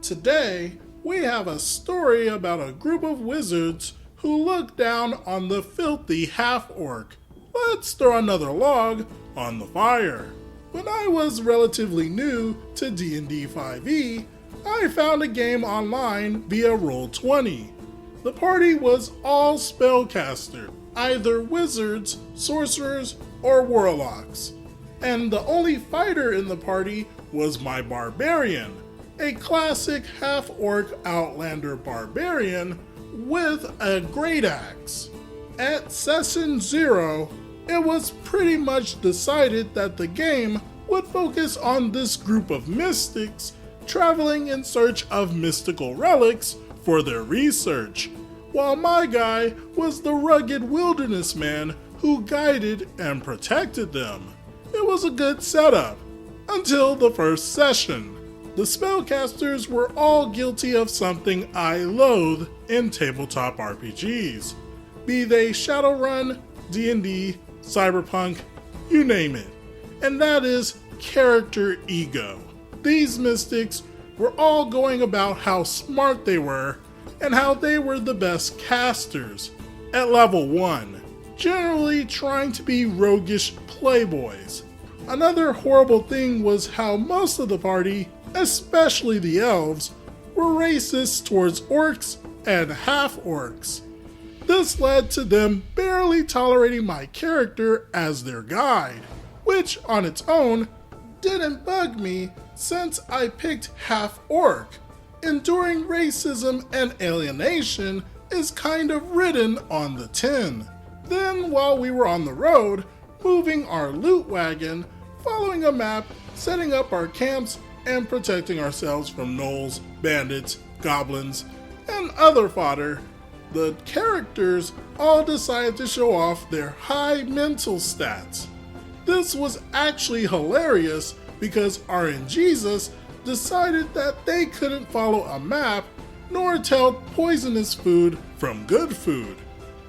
Today, we have a story about a group of wizards who look down on the filthy half-orc. Let's throw another log on the fire. When I was relatively new to D&D 5e, I found a game online via Roll20. The party was all spellcasters, either wizards, sorcerers, or warlocks. And the only fighter in the party was my barbarian, a classic half-orc outlander barbarian with a great axe. At session 0, it was pretty much decided that the game would focus on this group of mystics traveling in search of mystical relics for their research, while my guy was the rugged wilderness man who guided and protected them. It was a good setup, until the first session. The spellcasters were all guilty of something I loathe in tabletop RPGs, be they Shadowrun, D&D, Cyberpunk, you name it, and that is character ego. These mystics were all going about how smart they were and how they were the best casters at level 1, generally trying to be roguish playboys. Another horrible thing was how most of the party, especially the elves, were racist towards orcs and half-orcs. This led to them barely tolerating my character as their guide, which on its own didn't bug me since I picked half-orc. Enduring racism and alienation is kind of written on the tin. Then while we were on the road, moving our loot wagon, following a map, setting up our camps, and protecting ourselves from gnolls, bandits, goblins, and other fodder, the characters all decided to show off their high mental stats. This was actually hilarious because RNGesus decided that they couldn't follow a map nor tell poisonous food from good food.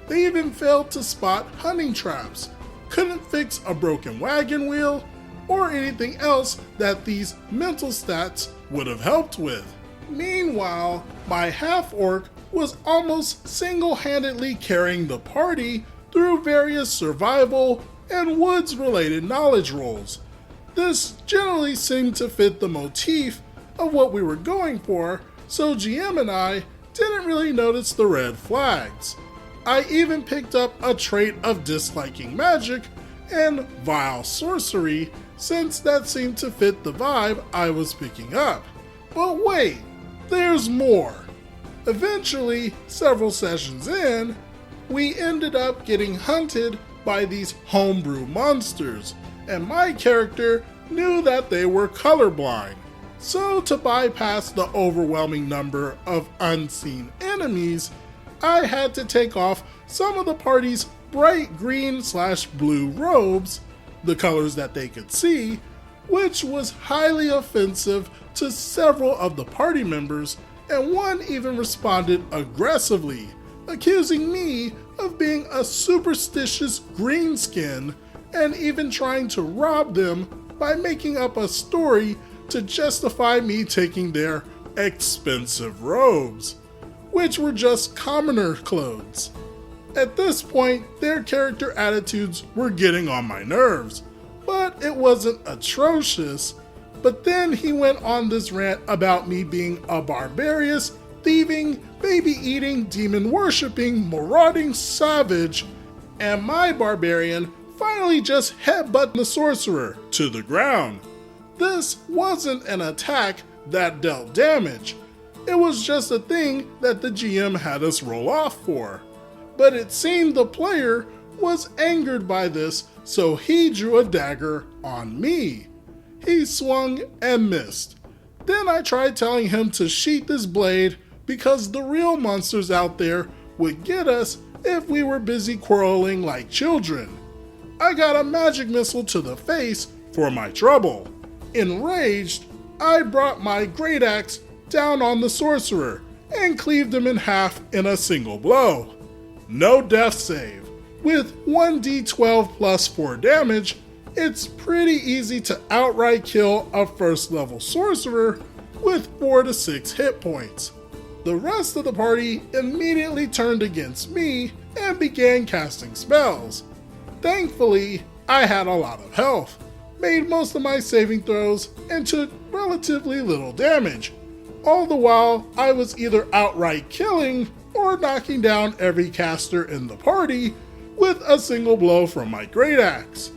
They even failed to spot hunting traps, couldn't fix a broken wagon wheel, or anything else that these mental stats would have helped with. Meanwhile, my half-orc was almost single-handedly carrying the party through various survival and woods-related knowledge rolls. This generally seemed to fit the motif of what we were going for, so GM and I didn't really notice the red flags. I even picked up a trait of disliking magic and vile sorcery, since that seemed to fit the vibe I was picking up. But wait, there's more. Eventually, several sessions in, we ended up getting hunted by these homebrew monsters, and my character knew that they were colorblind. So to bypass the overwhelming number of unseen enemies, I had to take off some of the party's bright green/blue robes, the colors that they could see, which was highly offensive to several of the party members, and one even responded aggressively, accusing me of being a superstitious greenskin and even trying to rob them by making up a story to justify me taking their expensive robes, which were just commoner clothes. At this point, their character attitudes were getting on my nerves, but it wasn't atrocious. But then he went on this rant about me being a barbarous, thieving, baby-eating, demon-worshipping, marauding savage, and my barbarian finally just headbutted the sorcerer to the ground. This wasn't an attack that dealt damage. It was just a thing that the GM had us roll off for. But it seemed the player was angered by this, so he drew a dagger on me. He swung and missed. Then I tried telling him to sheath his blade because the real monsters out there would get us if we were busy quarreling like children. I got a magic missile to the face for my trouble. Enraged, I brought my great axe down on the sorcerer and cleaved him in half in a single blow. No death save. With 1d12 plus 4 damage, it's pretty easy to outright kill a first level sorcerer, with 4 to 6 hit points. The rest of the party immediately turned against me and began casting spells. Thankfully, I had a lot of health, made most of my saving throws, and took relatively little damage. All the while, I was either outright killing or knocking down every caster in the party with a single blow from my great axe.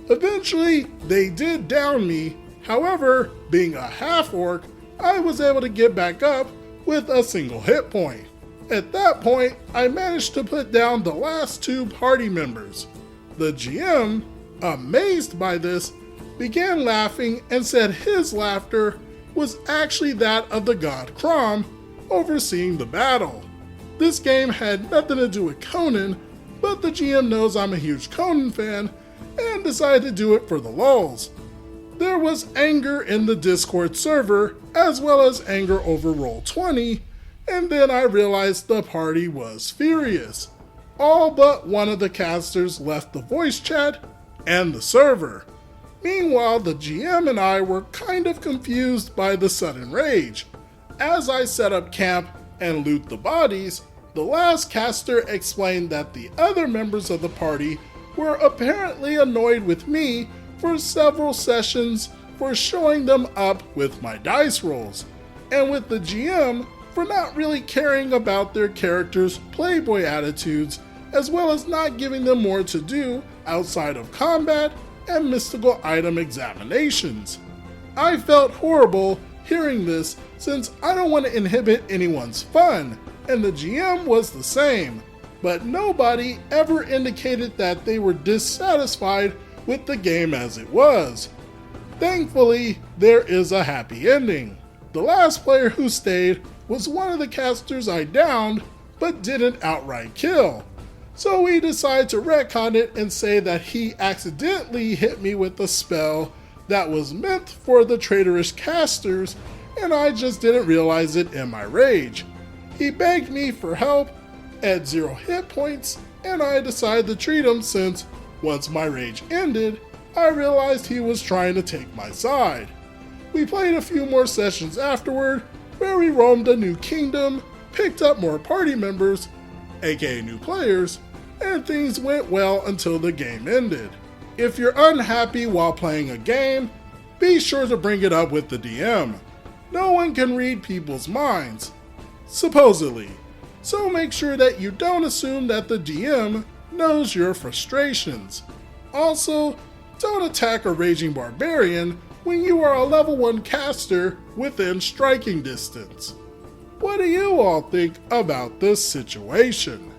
Eventually, they did down me. However, being a half-orc, I was able to get back up with a single hit point. At that point, I managed to put down the last 2 party members. The GM, amazed by this, began laughing and said his laughter was actually that of the god Crom overseeing the battle. This game had nothing to do with Conan, but the GM knows I'm a huge Conan fan and decided to do it for the lulz. There was anger in the Discord server, as well as anger over Roll20, and then I realized the party was furious. All but one of the casters left the voice chat and the server. Meanwhile, the GM and I were kind of confused by the sudden rage. As I set up camp and loot the bodies, the last caster explained that the other members of the party were apparently annoyed with me for several sessions for showing them up with my dice rolls, and with the GM for not really caring about their characters' playboy attitudes, as well as not giving them more to do outside of combat and mystical item examinations. I felt horrible hearing this since I don't want to inhibit anyone's fun, and the GM was the same, but nobody ever indicated that they were dissatisfied with the game as it was. Thankfully, there is a happy ending. The last player who stayed was one of the casters I downed, but didn't outright kill. So we decided to retcon it and say that he accidentally hit me with a spell that was meant for the traitorous casters, and I just didn't realize it in my rage. He begged me for help at 0 hit points, and I decided to treat him since, once my rage ended, I realized he was trying to take my side. We played a few more sessions afterward, where we roamed a new kingdom, picked up more party members, aka new players, and things went well until the game ended. If you're unhappy while playing a game, be sure to bring it up with the DM. No one can read people's minds, supposedly, so make sure that you don't assume that the DM knows your frustrations. Also, don't attack a raging barbarian when you are a level 1 caster within striking distance. What do you all think about this situation?